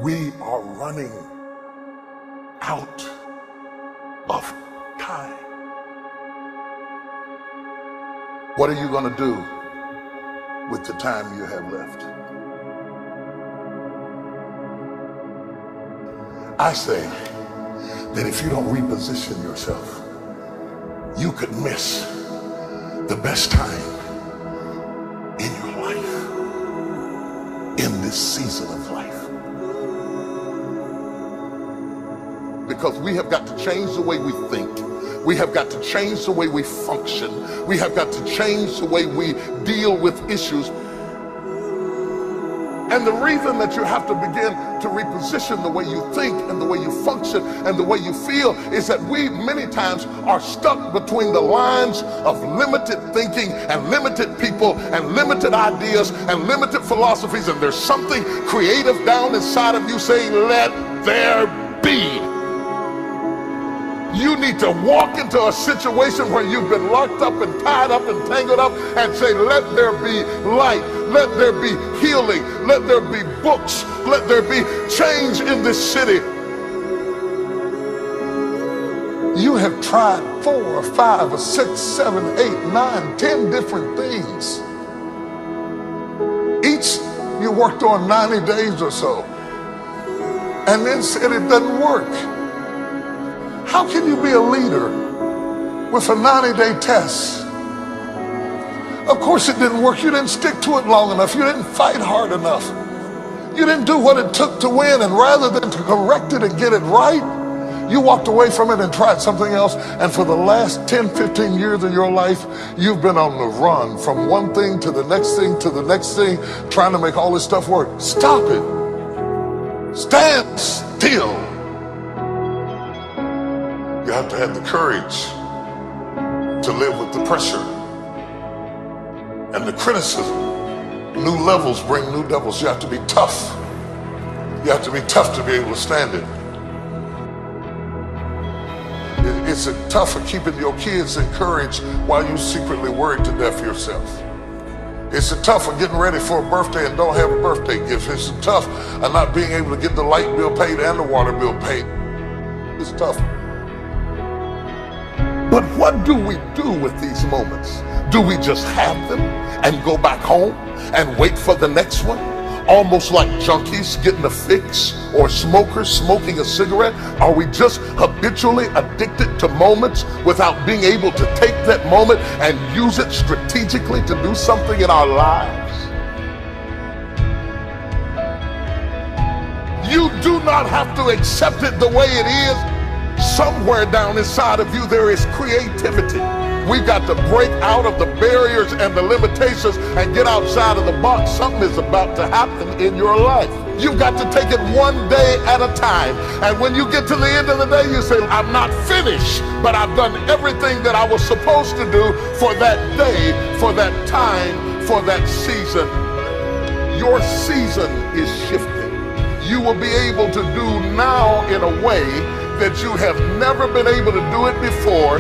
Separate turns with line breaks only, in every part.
We are running out of time. What are you going to do with the time you have left? I say that if you don't reposition yourself, you could miss the best time in your life, in this season of life. Because we have got to change the way we think. We have got to change the way we function. We have got to change the way we deal with issues. And the reason that you have to begin to reposition the way you think and the way you function and the way you feel is that we many times are stuck between the lines of limited thinking and limited people and limited ideas and limited philosophies, and there's something creative down inside of you saying, let there be. You need to walk into a situation where you've been locked up and tied up and tangled up and say, let there be light, let there be healing, let there be books, let there be change in this city. You have tried 4 or 5 or 6, 7, 8, 9, 10 different things. Each you worked on 90 days or so and then said it doesn't work. How can you be a leader with a 90-day test? Of course it didn't work. You didn't stick to it long enough. You didn't fight hard enough. You didn't do what it took to win, and rather than to correct it and get it right, you walked away from it and tried something else. And for the last 10, 15 years of your life, you've been on the run from one thing to the next thing to the next thing, trying to make all this stuff work. Stop it. Stand still. You have to have the courage to live with the pressure and the criticism. New levels bring new devils. You have to be tough. You have to be tough to be able to stand it. It's tough for keeping your kids encouraged while you secretly worried to death yourself. It's tough for getting ready for a birthday and don't have a birthday gift. It's tough of not being able to get the light bill paid and the water bill paid. It's tough. But what do we do with these moments? Do we just have them and go back home and wait for the next one? Almost like junkies getting a fix or smokers smoking a cigarette? Are we just habitually addicted to moments without being able to take that moment and use it strategically to do something in our lives? You do not have to accept it the way it is. Somewhere down inside of you there is creativity. We've got to break out of the barriers and the limitations and get outside of the box. Something is about to happen in your life. You've got to take it one day at a time. And when you get to the end of the day, you say, I'm not finished, but I've done everything that I was supposed to do for that day, for that time, for that season. Your season is shifting. You will be able to do now in a way that you have never been able to do it before.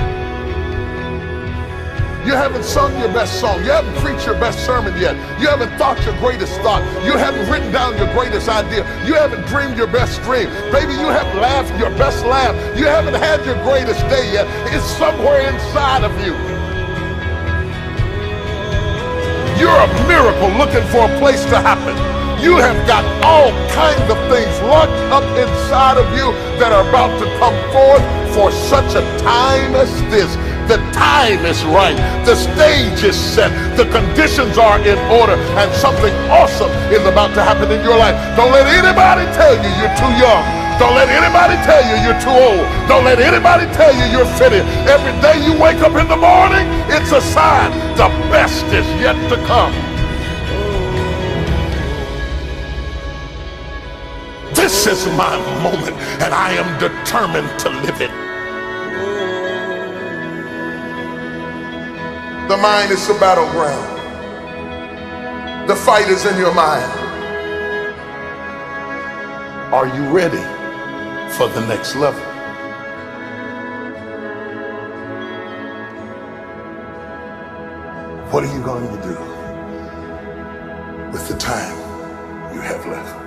You haven't sung your best song. You haven't preached your best sermon yet. You haven't thought your greatest thought. You haven't written down your greatest idea. You haven't dreamed your best dream. Maybe you haven't laughed your best laugh. You haven't had your greatest day yet. It's somewhere inside of you. You're a miracle looking for a place to happen. You have got all kinds of things locked up inside of you that are about to come forth for such a time as this. The time is right. The stage is set. The conditions are in order, and something awesome is about to happen in your life. Don't let anybody tell you you're too young. Don't let anybody tell you you're too old. Don't let anybody tell you you're fitted. Every day you wake up in the morning, it's a sign the best is yet to come. This is my moment, and I am determined to live it. The mind is the battleground. The fight is in your mind. Are you ready for the next level? What are you going to do with the time you have left?